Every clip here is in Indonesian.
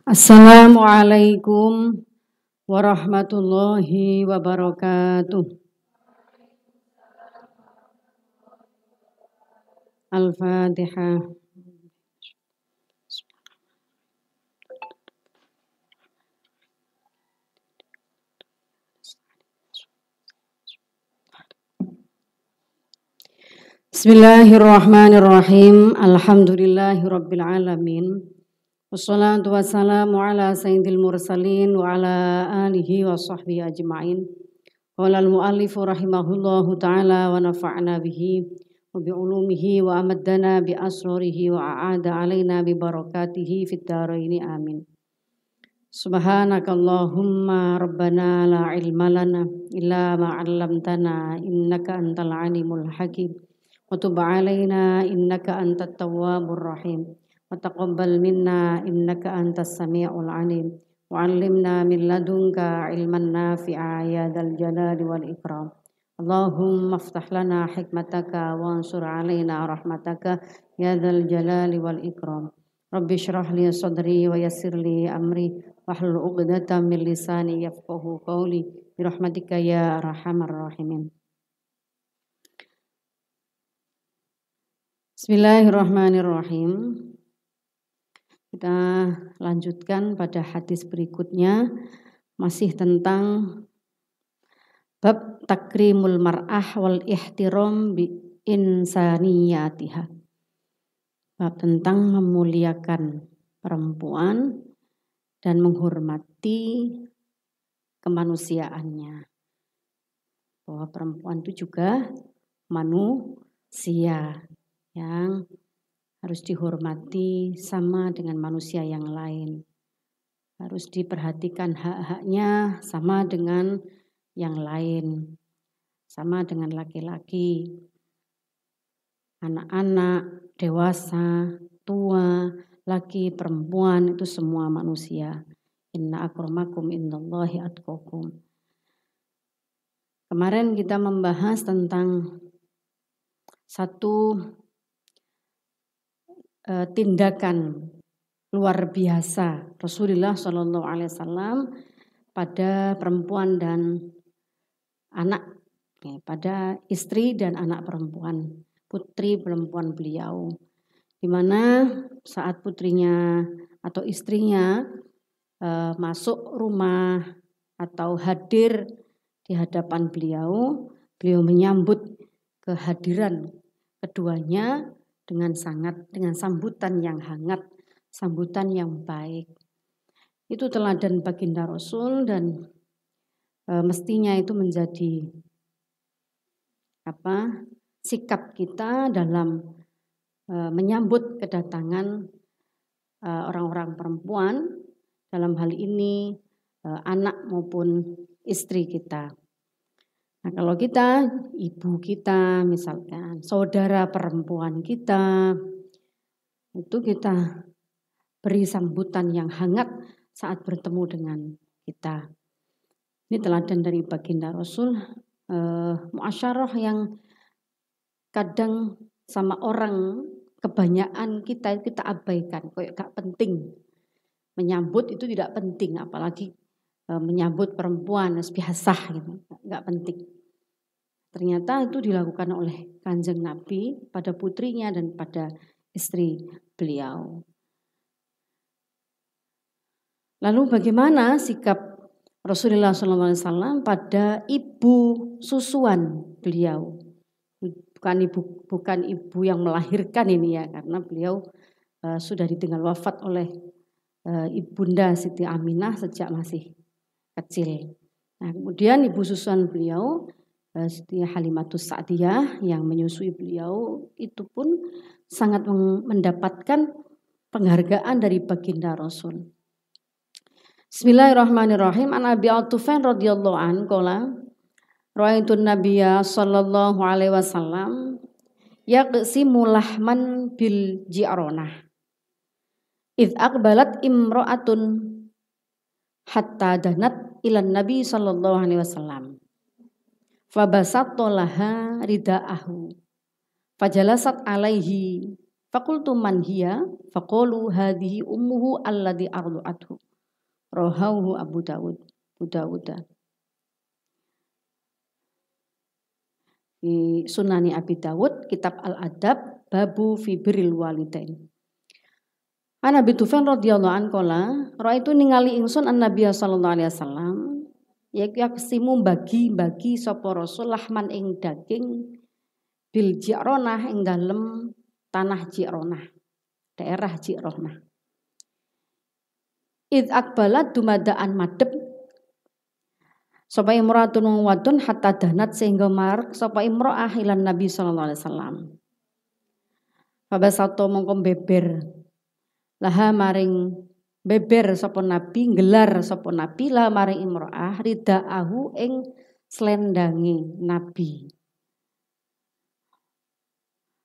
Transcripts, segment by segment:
Assalamualaikum warahmatullahi wabarakatuh. Al-Fatihah. Bismillahirrahmanirrahim. Alhamdulillahirabbil alamin. Wassalatu wassalamu ala sayyidil mursalin wa ala alihi wa sahbihi ajma'in. Qala al-muallifu rahimahullahu ta'ala wa nafa'na bihi wa bi'ulumihi wa amaddana bi asrarihi wa a'ada alaina bi barakatihi fid dharaini amin. Subhanakallahumma rabbana la ilma lana illa ma 'allamtana innaka antal alimul hakim. Wa tub 'alaina innaka antat tawwabur rahim. Wa taqabbal minna innaka antas samiul alim. Wa 'allimna min ladunka ilman nafi'a ya dzal jalali wal ikram. Allahumma iftah lana hikmataka wa ansur 'alaina rahmataka ya dzal jalali wal ikram. Rabbi shrah li sadri wa yassir li amri wahlul 'uqdatam min lisani yafqahu qawli bi rahmatika ya arhamar rahimin. Bismillahirrahmanirrahim. Kita lanjutkan pada hadis berikutnya, masih tentang bab takrimul mar'ah wal ihtiram bi insaniyatiha. Bab tentang memuliakan perempuan dan menghormati kemanusiaannya. Bahwa perempuan itu juga manusia yang harus dihormati sama dengan manusia yang lain. Harus diperhatikan hak-haknya sama dengan yang lain. Sama dengan laki-laki, anak-anak, dewasa, tua, laki, perempuan, itu semua manusia. Inna akramakum indallahi atqakum. Kemarin kita membahas tentang satu tindakan luar biasa Rasulullah SAW pada perempuan dan anak, pada istri dan anak perempuan, putri perempuan beliau, di mana saat putrinya atau istrinya masuk rumah atau hadir di hadapan beliau menyambut kehadiran keduanya dengan sambutan yang hangat, sambutan yang baik. Itu teladan baginda Rasul dan mestinya itu menjadi sikap kita dalam menyambut kedatangan orang-orang perempuan, dalam hal ini anak maupun istri kita. Nah, kalau kita, ibu kita misalkan, saudara perempuan kita, itu kita beri sambutan yang hangat saat bertemu dengan kita. Ini teladan dari baginda Rasul, muasyarah yang kadang sama orang kebanyakan kita abaikan, kayak gak penting. Menyambut itu tidak penting, apalagi menyambut perempuan biasa gitu, gak penting. Ternyata itu dilakukan oleh Kanjeng Nabi pada putrinya dan pada istri beliau. Lalu bagaimana sikap Rasulullah SAW pada ibu susuan beliau? Bukan ibu yang melahirkan ini ya, karena beliau sudah ditinggal wafat oleh ibunda Siti Aminah sejak masih kecil. Nah, kemudian ibu susuan beliau Siti Halimatus Sa'diyah yang menyusui beliau itu pun sangat mendapatkan penghargaan dari baginda Rasul. Bismillahirrahmanirrahim. An Abi Atufan radhiyallahu an qala ra'aitu Nabiyya sallallahu alaihi wasallam yaqsimu lahman bil ji'ronah. Idz aqbalat imra'atun hatta danat ilan Nabi sallallahu alaihi wasallam. Fabasattolaha rida'ahu fajalasat alaihi Faqultu man hiya faqalu hadhihi ummuhu alladhi ardu'athu. Rawahu Abu Dawud. Di Sunani Abi Dawud, Kitab Al-Adab, Babu fi birril walidain. An Abi Tufan radhiyallahu anhu qala, raaitu ningali ingsun an-nabiy sallallahu alaihi wasallam yaksimu bagi-bagi sapa rasul lahman ing daging bil Ji'ronah ing dalem tanah Ji'ronah, daerah Ji'ronah. Id akbalat dumadaan madhep sapa imratun wadon hatta danat sehingga marek sapa imro'ah ilan Nabi sallallahu alaihi wasallam. Fabasato mongko beber laha maring beber sapa Nabi, gelar sapa Nabi la maring imro'ah ridaahu ing slendange Nabi.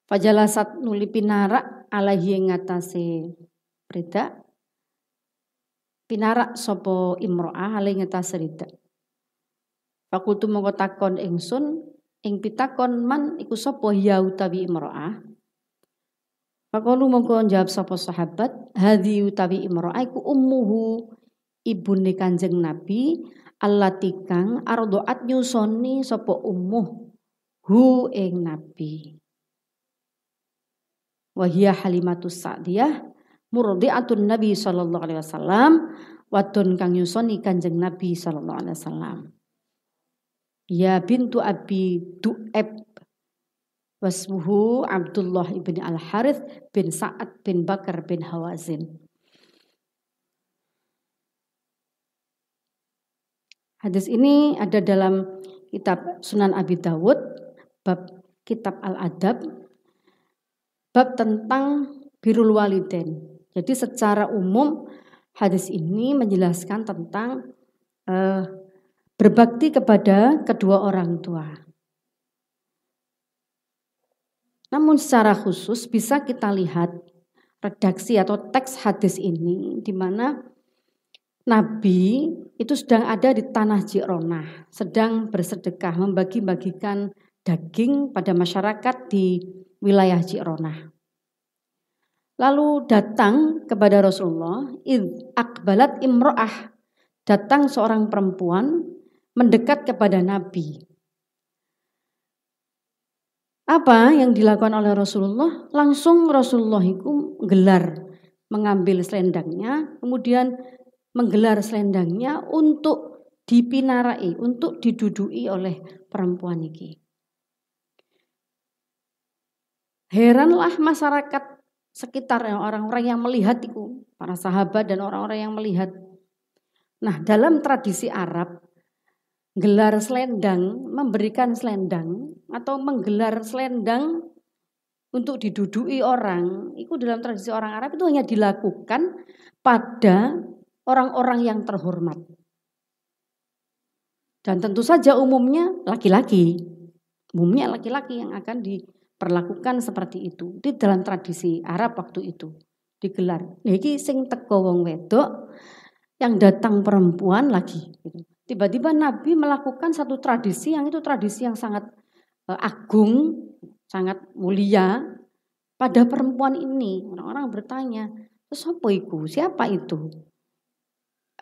Fajalasat nuli pinarak alaihi ing ngatasé rida. Pinarak sapa imro'ah alaihi ngatasé rida. Fakultu mongko takon ingsun ing pitakon man iku sapa ya utawi imro'ah. Fakalu mongko jawab sapa sahabat hadhi utawi imro'ah iku ummuhu ibune Kanjeng Nabi allati kang ardoat nyusoni sapa ummuh hu ing Nabi. Wa hiya Halimatus Sa'diyah murdi'atun Nabi sallallahu alaihi wasallam wadon kang nyusoni Kanjeng Nabi sallallahu alaihi wasallam. Ya bintu Abi Du'ab wasmuhu Abdullah ibn Al-Harith bin Sa'ad bin Bakar bin Hawazin. Hadis ini ada dalam kitab Sunan Abi Dawud, bab kitab Al-Adab, bab tentang birrul walidain. Jadi secara umum hadis ini menjelaskan tentang berbakti kepada kedua orang tua. Namun secara khusus bisa kita lihat redaksi atau teks hadis ini di mana Nabi itu sedang ada di tanah Ji'ronah, sedang bersedekah membagi-bagikan daging pada masyarakat di wilayah Ji'ronah. Lalu datang kepada Rasulullah, id akbalat imro'ah, datang seorang perempuan mendekat kepada Nabi. Apa yang dilakukan oleh Rasulullah? Langsung Rasulullah itu gelar, mengambil selendangnya, kemudian menggelar selendangnya untuk dipinarai, untuk didudui oleh perempuan ini. Heranlah masyarakat sekitar orang-orang yang melihat itu, para sahabat dan orang-orang yang melihat. Nah, dalam tradisi Arab, gelar selendang, memberikan selendang atau menggelar selendang untuk didudui orang, itu dalam tradisi orang Arab itu hanya dilakukan pada orang-orang yang terhormat. Dan tentu saja umumnya laki-laki. Umumnya laki-laki yang akan diperlakukan seperti itu. Di dalam tradisi Arab waktu itu digelar. Niki sing teko wong wedok, yang datang perempuan lagi gitu. Tiba-tiba Nabi melakukan satu tradisi yang itu tradisi yang sangat agung, sangat mulia pada perempuan ini. Orang-orang bertanya, siapa itu?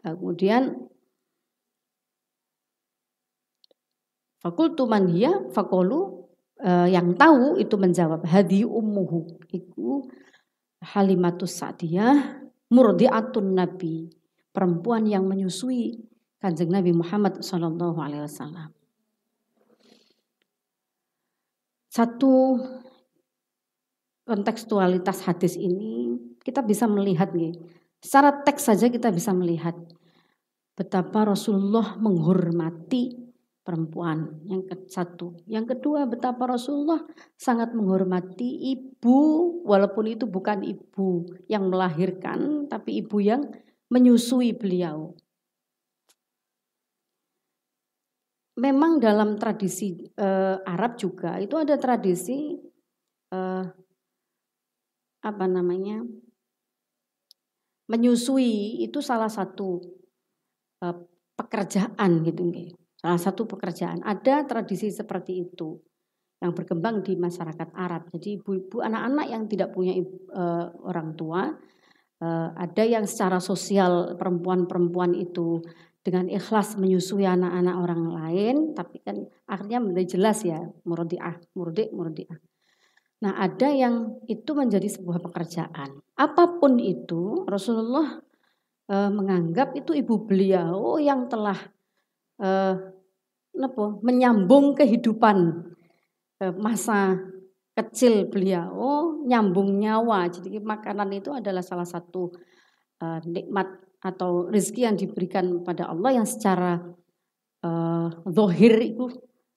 Kemudian fakultu man hiya faqalu, yang tahu itu menjawab hadhi ummuhu, iku Halimatus Sa'diyah murdi'atun Nabi, perempuan yang menyusui Kanjeng Nabi Muhammad sallallahu alaihi wasallam. Satu kontekstualitas hadis ini kita bisa melihat nih. Secara teks saja kita bisa melihat betapa Rasulullah menghormati perempuan. Yang satu, yang kedua betapa Rasulullah sangat menghormati ibu, walaupun itu bukan ibu yang melahirkan, tapi ibu yang menyusui beliau. Memang dalam tradisi Arab juga itu ada tradisi menyusui itu salah satu pekerjaan gitu, salah satu pekerjaan. Ada tradisi seperti itu. yang berkembang di masyarakat Arab. Jadi ibu-ibu, anak-anak yang tidak punya orang tua, ada yang secara sosial perempuan-perempuan itu dengan ikhlas menyusui anak-anak orang lain, tapi kan akhirnya menjadi jelas ya, murdiah. Nah, ada yang itu menjadi sebuah pekerjaan. Apapun itu, Rasulullah menganggap itu ibu beliau yang telah menyambung kehidupan masa kecil beliau, nyambung nyawa. Jadi makanan itu adalah salah satu nikmat atau rezeki yang diberikan pada Allah yang secara zahir itu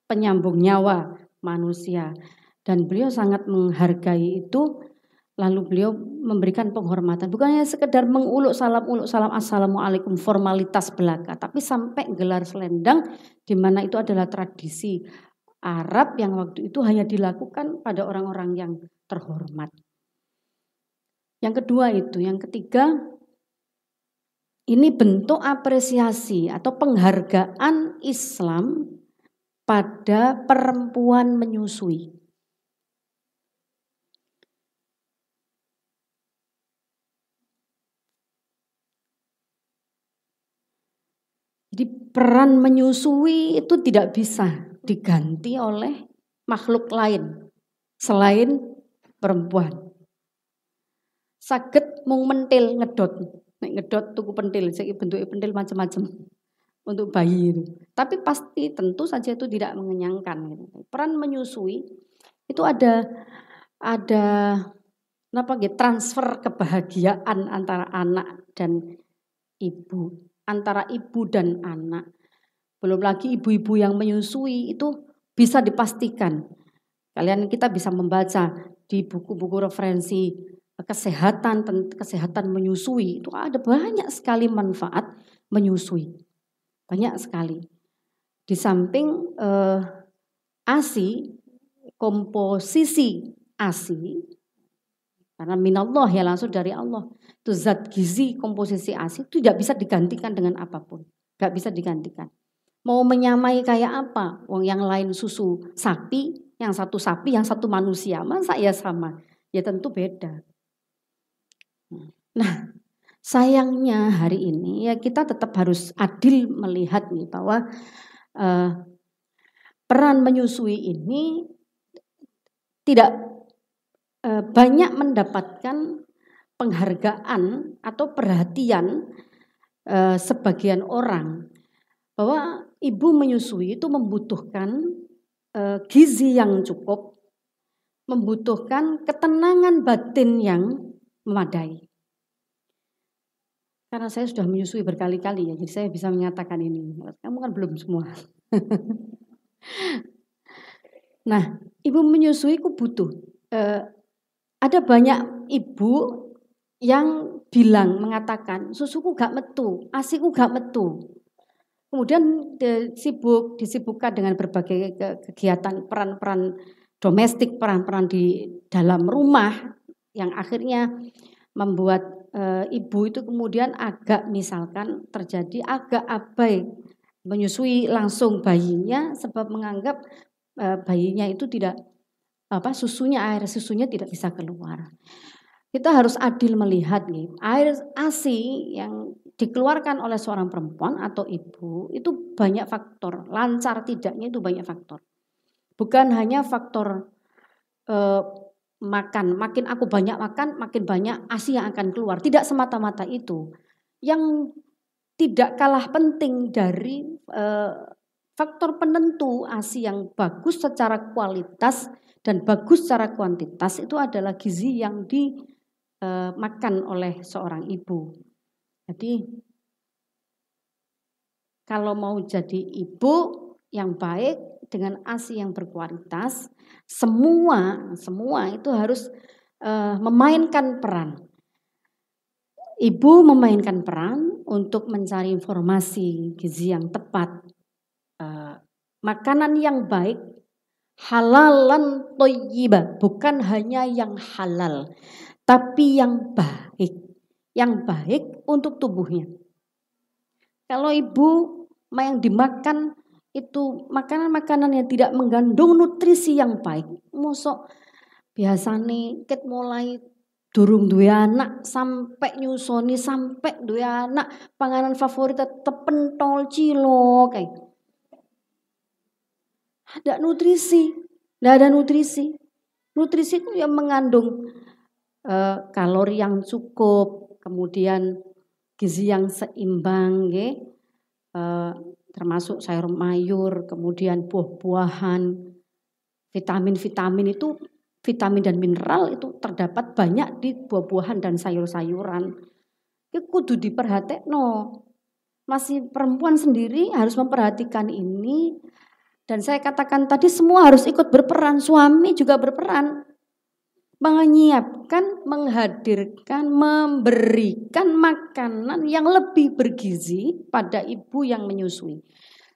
penyambung nyawa manusia. Dan beliau sangat menghargai itu, lalu beliau memberikan penghormatan. Bukannya sekedar menguluk salam, assalamualaikum, formalitas belaka, tapi sampai gelar selendang, di mana itu adalah tradisi Arab yang waktu itu hanya dilakukan pada orang-orang yang terhormat. Yang kedua itu, yang ketiga, ini bentuk apresiasi atau penghargaan Islam pada perempuan menyusui. Jadi peran menyusui itu tidak bisa diganti oleh makhluk lain selain perempuan. Saged mung mentil ngedot. Nek ngedot tuku pentil, saiki bentuknya pentil macam-macam untuk bayi itu. Tapi pasti tentu saja itu tidak mengenyangkan gitu. Peran menyusui itu ada transfer kebahagiaan antara anak dan ibu, antara ibu dan anak. Belum lagi ibu-ibu yang menyusui itu bisa dipastikan. Kita bisa membaca di buku-buku referensi kesehatan menyusui, itu ada banyak sekali manfaat menyusui. Banyak sekali. Di samping ASI, komposisi ASI, karena minallah ya langsung dari Allah. Itu zat gizi komposisi ASI itu tidak bisa digantikan dengan apapun. Gak bisa digantikan. Mau menyamai kayak apa? Wong yang lain susu sapi, yang satu manusia. Masa ya sama? Ya tentu beda. Nah, sayangnya hari ini ya kita tetap harus adil melihat nih bahwa peran menyusui ini tidak banyak mendapatkan penghargaan atau perhatian sebagian orang, bahwa ibu menyusui itu membutuhkan gizi yang cukup, membutuhkan ketenangan batin yang memadai. Karena saya sudah menyusui berkali-kali ya, jadi saya bisa menyatakan ini. Kamu kan belum semua. Nah, ibu menyusui itu butuh. Ada banyak ibu yang mengatakan susuku gak metu, asiku gak metu. Kemudian disibukkan dengan berbagai kegiatan peran-peran domestik, peran-peran di dalam rumah yang akhirnya membuat ibu itu kemudian misalkan terjadi agak abai menyusui langsung bayinya, sebab menganggap bayinya itu tidak air susunya tidak bisa keluar. Kita harus adil melihat nih, air ASI yang dikeluarkan oleh seorang perempuan atau ibu itu banyak faktor, lancar tidaknya itu banyak faktor. Bukan hanya faktor makan, makin aku banyak makan, makin banyak ASI yang akan keluar. Tidak semata-mata itu. Yang tidak kalah penting dari faktor penentu ASI yang bagus secara kualitas dan bagus secara kuantitas itu adalah gizi yang dimakan oleh seorang ibu. Jadi kalau mau jadi ibu yang baik dengan ASI yang berkualitas, semua itu harus memainkan peran. Ibu memainkan peran untuk mencari informasi gizi yang tepat, makanan yang baik, halalan thayyibah, bukan hanya yang halal, tapi yang baik untuk tubuhnya. Kalau ibu yang dimakan itu makanan-makanan yang tidak mengandung nutrisi yang baik. Mosok biasane ket mulai durung duwe anak sampai nyusoni sampai duwe anak panganan favorit tetep pentol cilok kayak. Ada nutrisi, tidak ada nutrisi. Nutrisi itu yang mengandung kalori yang cukup, kemudian gizi yang seimbang, termasuk sayur mayur, kemudian buah-buahan, vitamin-vitamin itu, vitamin dan mineral itu terdapat banyak di buah-buahan dan sayur-sayuran. Itu kudu diperhatekno. Masih perempuan sendiri harus memperhatikan ini. Dan saya katakan tadi semua harus ikut berperan, suami juga berperan. Menyiapkan, menghadirkan, memberikan makanan yang lebih bergizi pada ibu yang menyusui.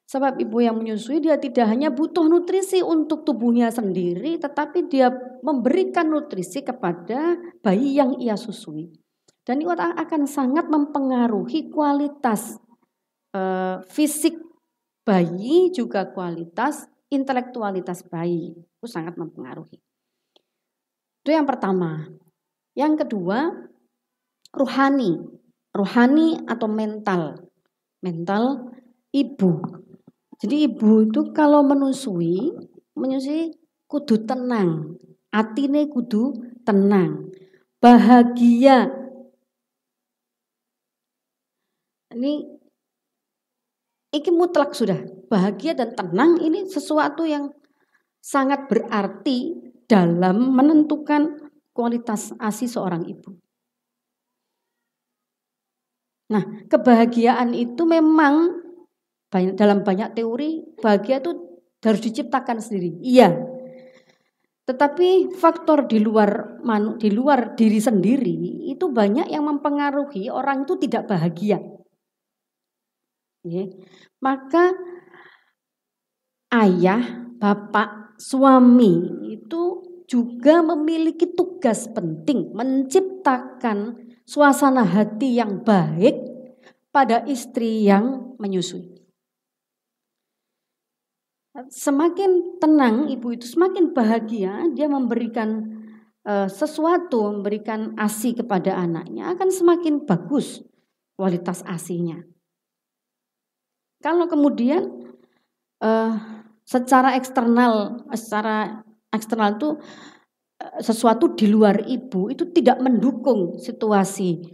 Sebab ibu yang menyusui dia tidak hanya butuh nutrisi untuk tubuhnya sendiri, tetapi dia memberikan nutrisi kepada bayi yang ia susui. Dan itu akan sangat mempengaruhi kualitas fisik bayi, juga kualitas intelektualitas bayi. Itu sangat mempengaruhi. Itu yang pertama. Yang kedua, rohani. Rohani atau mental. Mental ibu. Jadi ibu itu kalau menyusui kudu tenang. Atine kudu tenang. Bahagia. Ini mutlak sudah. Bahagia dan tenang ini sesuatu yang sangat berarti dalam menentukan kualitas ASI seorang ibu. Nah, kebahagiaan itu memang dalam banyak teori bahagia itu harus diciptakan sendiri. Iya. Tetapi faktor di luar diri sendiri itu banyak yang mempengaruhi orang itu tidak bahagia. Maka ayah, bapak, suami itu juga memiliki tugas penting menciptakan suasana hati yang baik pada istri yang menyusui. Semakin tenang ibu itu semakin bahagia, dia memberikan sesuatu, memberikan ASI kepada anaknya akan semakin bagus kualitas ASInya. Kalau kemudian secara eksternal itu sesuatu di luar ibu itu tidak mendukung situasi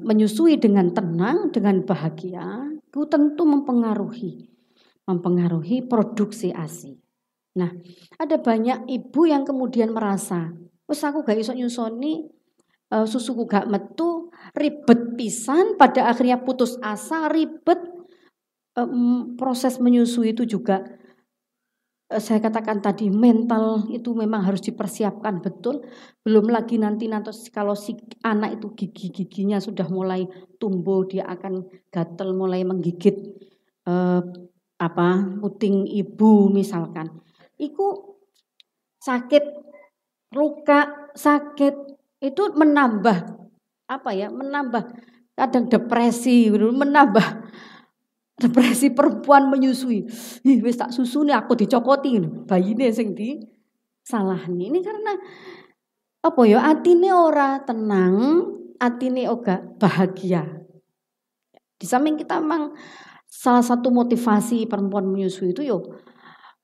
menyusui dengan tenang, dengan bahagia, itu tentu mempengaruhi produksi ASI. Nah, ada banyak ibu yang kemudian merasa, wes aku gak iso nyusoni, susuku gak metu, ribet pisan, pada akhirnya putus asa, ribet. Proses menyusui itu juga saya katakan tadi mental itu memang harus dipersiapkan betul. Belum lagi nanti kalau si anak itu gigi-giginya sudah mulai tumbuh, dia akan gatel mulai menggigit puting ibu misalkan. Iku sakit, luka, sakit itu menambah kadang depresi, menambah depresi perempuan menyusui. Wis tak susune aku dicokoti bayine sing di salahne. Ini karena atine ora tenang, atine ora bahagia. Di samping kita memang salah satu motivasi perempuan menyusui itu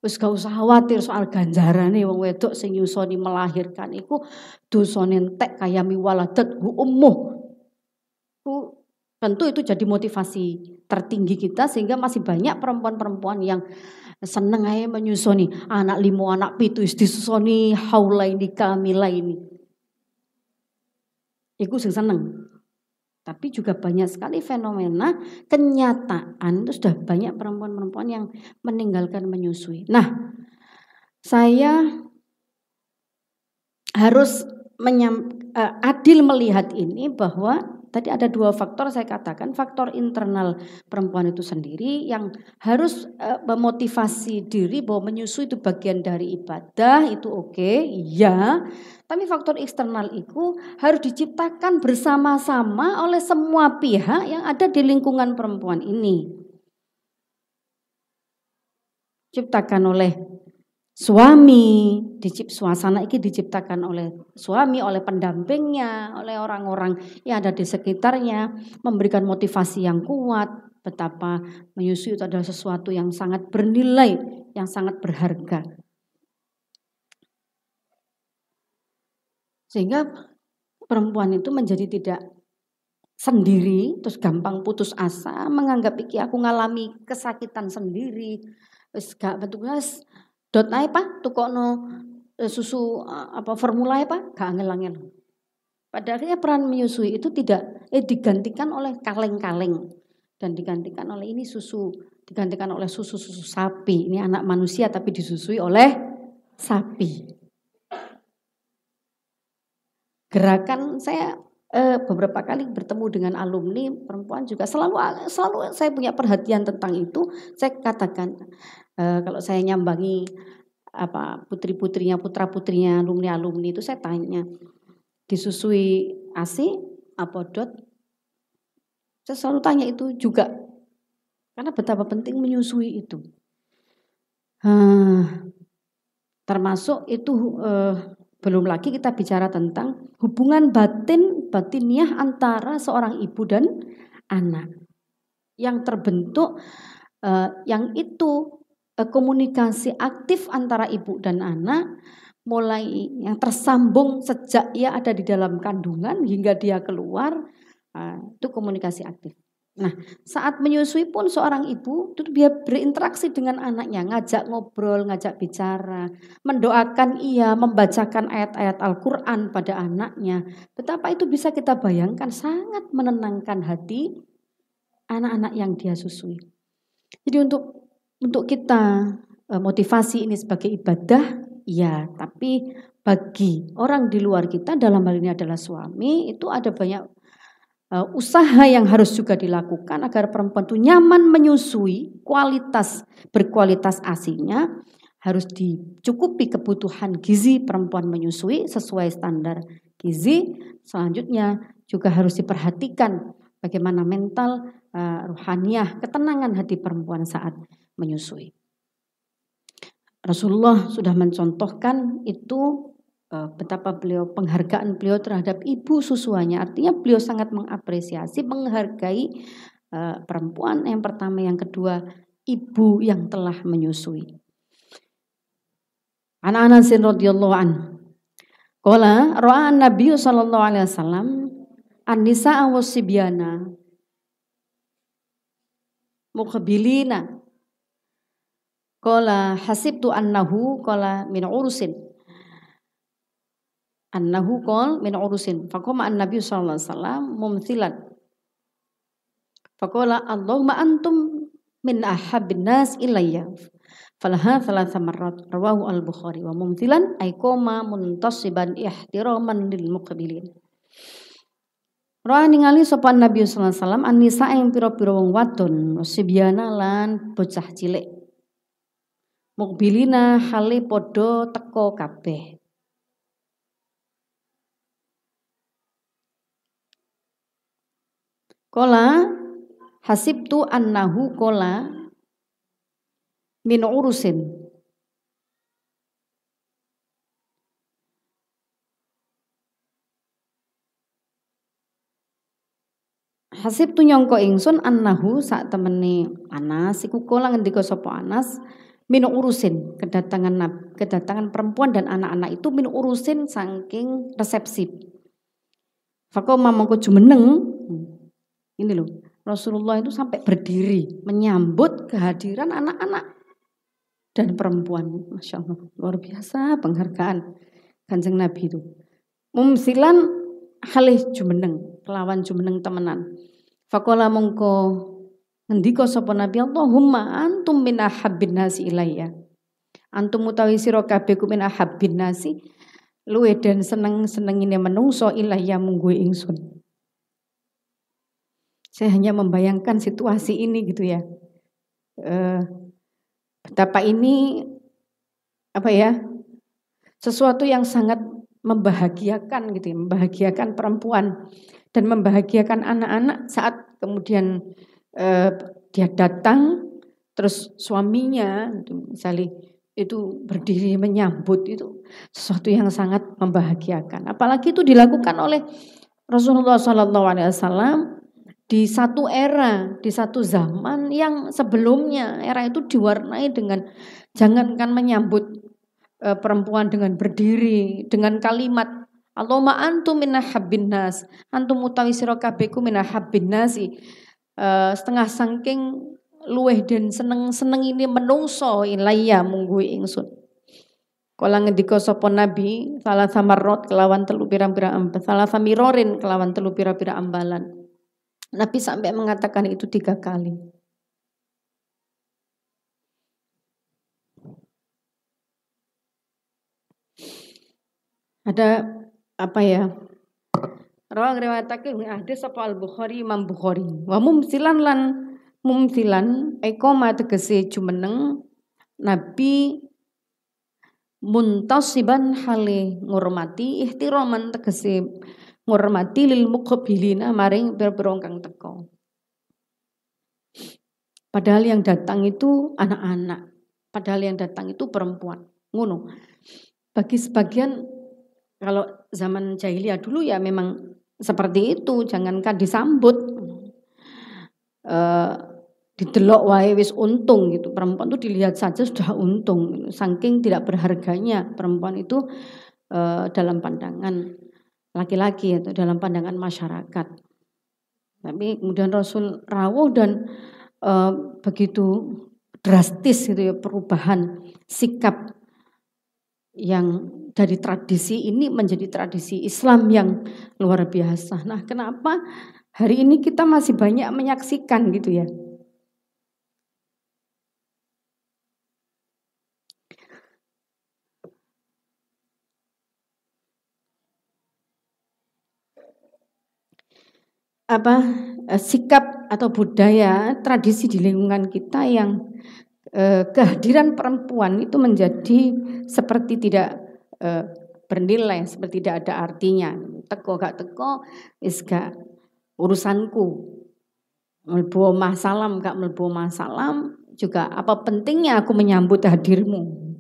wis gak usah khawatir soal ganjarane wong wedok sing nyusoni melahirkan iku dosane entek kaya miwaladat ummuh. Tentu itu jadi motivasi tertinggi kita sehingga masih banyak perempuan-perempuan yang seneng aja menyusoni anak 5 anak 7 disusoni haulaini kamilaini. Iku sing seneng. Tapi juga banyak sekali fenomena kenyataan itu sudah banyak perempuan-perempuan yang meninggalkan menyusui. Nah, saya harus adil melihat ini bahwa tadi ada 2 faktor saya katakan, faktor internal perempuan itu sendiri yang harus memotivasi diri bahwa menyusui itu bagian dari ibadah, itu oke, iya. Tapi faktor eksternal itu harus diciptakan bersama-sama oleh semua pihak yang ada di lingkungan perempuan ini. diciptakan oleh suami, suasana ini diciptakan oleh suami, oleh pendampingnya, oleh orang-orang yang ada di sekitarnya, memberikan motivasi yang kuat, betapa menyusui itu adalah sesuatu yang sangat bernilai, yang sangat berharga. Sehingga perempuan itu menjadi tidak sendiri, terus gampang putus asa, menganggap iki aku ngalami kesakitan sendiri, wis gak petugas dot ae Pak, tukokno susu apa formula Pak, gak angel-angel. Padahal peran menyusui itu tidak digantikan oleh kaleng-kaleng dan digantikan oleh ini susu, digantikan oleh susu-susu sapi. Ini anak manusia tapi disusui oleh sapi. Gerakan saya beberapa kali bertemu dengan alumni perempuan juga selalu saya punya perhatian tentang itu. Saya katakan kalau saya nyambangi putri-putrinya, putra-putrinya, alumni-alumni itu saya tanya, disusui ASI apa dot? Saya selalu tanya itu juga karena betapa penting menyusui itu. Termasuk itu belum lagi kita bicara tentang hubungan batiniah antara seorang ibu dan anak yang terbentuk, yang itu komunikasi aktif antara ibu dan anak mulai yang tersambung sejak ia ada di dalam kandungan hingga dia keluar, itu komunikasi aktif. Nah, saat menyusui pun seorang ibu itu dia berinteraksi dengan anaknya, ngajak ngobrol, ngajak bicara, mendoakan ia, membacakan ayat-ayat Al-Quran pada anaknya. Betapa itu bisa kita bayangkan sangat menenangkan hati anak-anak yang dia susui. Jadi untuk kita motivasi ini sebagai ibadah, ya, tapi bagi orang di luar kita dalam hal ini adalah suami, itu ada banyak usaha yang harus juga dilakukan agar perempuan itu nyaman menyusui, berkualitas ASINya harus dicukupi kebutuhan gizi perempuan menyusui sesuai standar gizi. Selanjutnya juga harus diperhatikan bagaimana mental, ruhaniyah, ketenangan hati perempuan saat menyusui. Rasulullah sudah mencontohkan itu betapa penghargaan beliau terhadap ibu susuannya. Artinya beliau sangat mengapresiasi, menghargai perempuan yang pertama, yang kedua ibu yang telah menyusui. Anas radhiyallahu anhu qala ra'a an-nabiy sallallahu alaihi wasallam an-nisaa was-sibyana muqbilina qala hasibtu annahu qala min urusin annahu qol min urusin faqama an-nabiy sallallahu alaihi wasallam mumthilan faqala Allahumma antum min ahabbin nas ilayya falaha thalatha marrat rawahu al-Bukhari wa mumthilan ay qoma muntasiban ihtiraman lil muqbilin. Ra'a ningali sapa Nabi sallallahu alaihi wasallam an-nisa ing pira-pira wong wadon sibyana lan bocah cilik muqbilina hale padha teka kabeh. Kola hasibtu annahu kola min urusin. Hasibtu nyangka ingsun annahu sak temene Anas iku kola ngendika sapa Anas min urusin, kedatangan perempuan dan anak-anak itu min urusin saking resepsi. Faqama mongko jumeneng. Ini loh, Rasulullah itu sampai berdiri menyambut kehadiran anak-anak dan perempuan. Masya Allah, luar biasa penghargaan Kanjeng Nabi itu. Mumsilan halih jumeneng, kelawan jumeneng temenan. Faqala mongko ngendika sapa Nabi, Allahumma antum min ahabbin nasi ilayya. Antum utawi sira kabeh ku min ahabbin nasi luwih den seneng-senengine menungso ilayya munggu ingsun. Saya hanya membayangkan situasi ini gitu ya. Betapa ini sesuatu yang sangat membahagiakan gitu ya, membahagiakan perempuan dan membahagiakan anak-anak saat kemudian dia datang terus suaminya misalnya itu berdiri menyambut, itu sesuatu yang sangat membahagiakan. Apalagi itu dilakukan oleh Rasulullah SAW di satu era, di satu zaman yang sebelumnya era itu diwarnai dengan jangankan menyambut perempuan dengan berdiri, dengan kalimat Allahumma antum minna habbin nas, antum utawi sira kabehku minna habbin nasi. Setengah saking luweh dan seneng ini menungso ilaiya mungguhi ingsun. Kala ngendika sapa nabi salah samarot kelawan telu pira-pira salah samirorin kelawan telu pira-pira ambalan. Nabi sampai mengatakan itu 3 kali. Ada apa ya? Rawang riwayatake hadis sapa Al-Bukhari Imam Bukhari. Wa mumsilan ekoma tegese jumeneng Nabi muntasiban hale ngurmati ihtiraman tegese ngurmati lil muqabilina maring pira-pira kang teka. Padahal yang datang itu anak-anak, padahal yang datang itu perempuan. Ngono. Bagi sebagian kalau zaman jahiliyah dulu ya memang seperti itu, jangankan disambut didelok wae wis untung gitu. Perempuan itu dilihat saja sudah untung. Saking tidak berharganya perempuan itu dalam pandangan laki-laki atau dalam pandangan masyarakat. Tapi kemudian Rasul rawuh dan begitu drastis gitu ya perubahan sikap yang dari tradisi ini menjadi tradisi Islam yang luar biasa. Nah, kenapa hari ini kita masih banyak menyaksikan gitu ya? Sikap atau budaya tradisi di lingkungan kita yang kehadiran perempuan itu menjadi seperti tidak bernilai, seperti tidak ada artinya. Teko gak teko wis gak urusanku. Mlebu omah salam gak mlebu omah salam juga apa pentingnya aku menyambut hadirmu.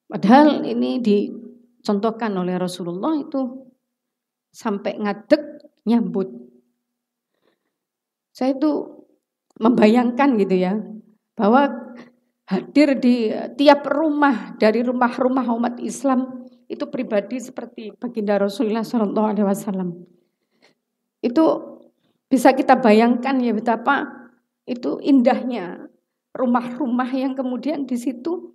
Padahal ini dicontohkan oleh Rasulullah itu sampai ngadeg nyambut. Saya itu membayangkan gitu ya, bahwa hadir di tiap rumah dari rumah-rumah umat Islam itu pribadi seperti baginda Rasulullah SAW. Itu bisa kita bayangkan ya betapa itu indahnya rumah-rumah yang kemudian di situ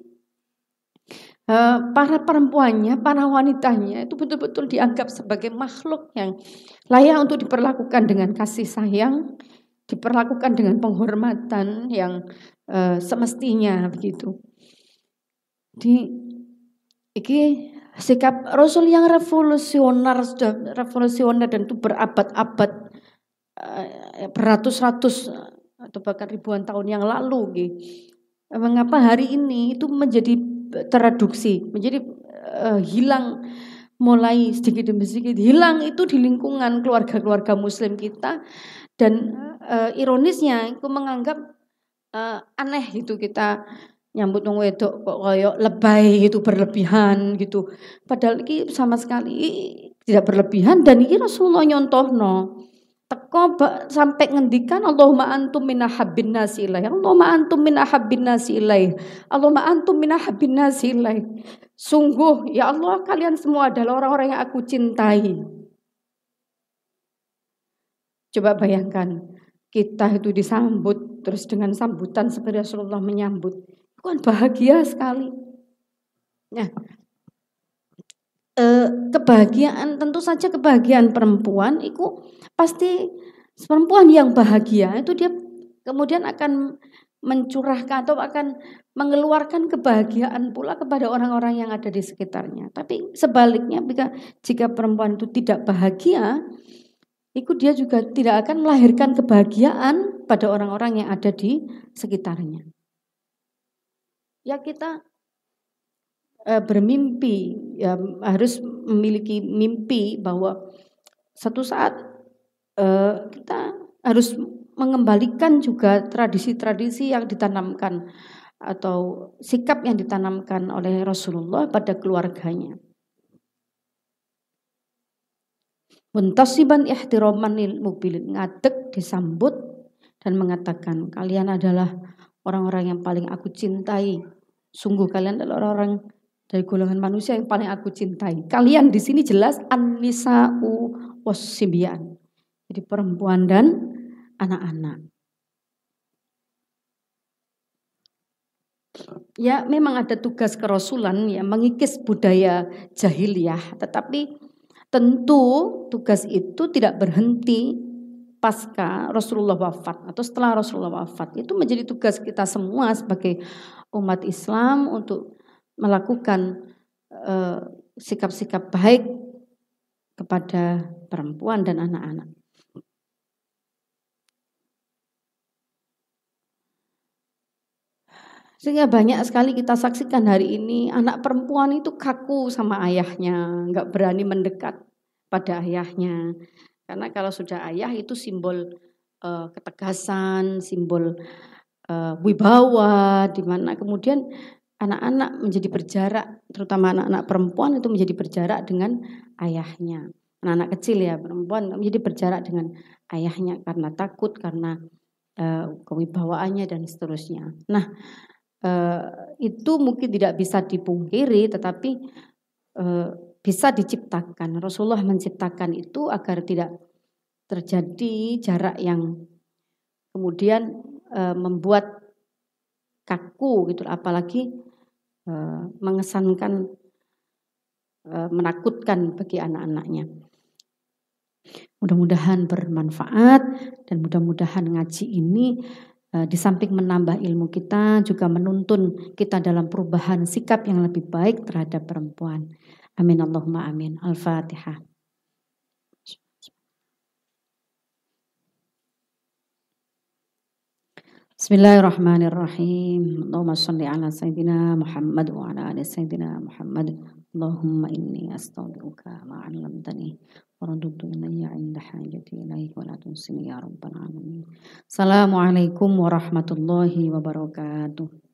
para perempuannya, para wanitanya itu betul-betul dianggap sebagai makhluk yang layak untuk diperlakukan dengan kasih sayang, diperlakukan dengan penghormatan yang semestinya begitu. Iki sikap Rasul yang revolusioner dan itu berabad-abad, beratus-ratus atau bahkan ribuan tahun yang lalu. Mengapa hari ini itu menjadi tereduksi, menjadi hilang, mulai sedikit demi sedikit hilang itu di lingkungan keluarga-keluarga Muslim kita. Dan ironisnya aku menganggap aneh gitu kita nyambut wong wedok kok koyo lebay gitu, berlebihan gitu. Padahal ini sama sekali tidak berlebihan dan ini Rasulullah nyontohno. Teko sampai ngendikan Allahumma antum min ahabbin nasi ilaih. Allahumma antum min ahabbin nasi ilaih. Allahumma antum min ahabbin nasi ilaih. Sungguh ya Allah kalian semua adalah orang-orang yang aku cintai. Coba bayangkan, kita itu disambut terus dengan sambutan seperti Rasulullah menyambut. Itu kan bahagia sekali. Nah, kebahagiaan, tentu saja kebahagiaan perempuan itu pasti perempuan yang bahagia itu dia kemudian akan mencurahkan atau akan mengeluarkan kebahagiaan pula kepada orang-orang yang ada di sekitarnya. Tapi sebaliknya jika perempuan itu tidak bahagia, itu dia juga tidak akan melahirkan kebahagiaan pada orang-orang yang ada di sekitarnya. Ya kita bermimpi, ya harus memiliki mimpi bahwa satu saat kita harus mengembalikan juga tradisi-tradisi yang ditanamkan atau sikap yang ditanamkan oleh Rasulullah pada keluarganya. Muntasiban ihtiraman lil mubilin, ngadeg disambut dan mengatakan, kalian adalah orang-orang yang paling aku cintai. Sungguh kalian adalah orang-orang dari golongan manusia yang paling aku cintai. Kalian di sini jelas an-nisa'u was-sibyan. Jadi perempuan dan anak-anak. Ya memang ada tugas kerasulan ya mengikis budaya jahiliyah, tetapi tentu tugas itu tidak berhenti pasca Rasulullah wafat atau setelah Rasulullah wafat. Itu menjadi tugas kita semua sebagai umat Islam untuk melakukan sikap-sikap baik kepada perempuan dan anak-anak. Sehingga banyak sekali kita saksikan hari ini anak perempuan itu kaku sama ayahnya, nggak berani mendekat pada ayahnya. Karena kalau sudah ayah itu simbol ketegasan, simbol wibawa, di mana kemudian anak-anak menjadi berjarak, terutama anak-anak perempuan itu menjadi berjarak dengan ayahnya. Anak-anak kecil ya perempuan menjadi berjarak dengan ayahnya karena takut, karena kewibawaannya dan seterusnya. Nah, itu mungkin tidak bisa dipungkiri, tetapi bisa diciptakan. Rasulullah menciptakan itu agar tidak terjadi jarak yang kemudian membuat kaku gitu, apalagi mengesankan, menakutkan bagi anak-anaknya. Mudah-mudahan bermanfaat dan mudah-mudahan ngaji ini di samping menambah ilmu kita juga menuntun kita dalam perubahan sikap yang lebih baik terhadap perempuan. Amin Allahumma amin. Al-Fatihah. Bismillahirrahmanirrahim. Allahumma shalli ala sayyidina Muhammad wa ala ali sayyidina Muhammad. Allahumma inni astaghfiruka ma 'allamtani wa radudtu ilayya 'inda hajati ilaik wa la tunsini ya rabbal alamin. Assalamualaikum warahmatullahi wabarakatuh.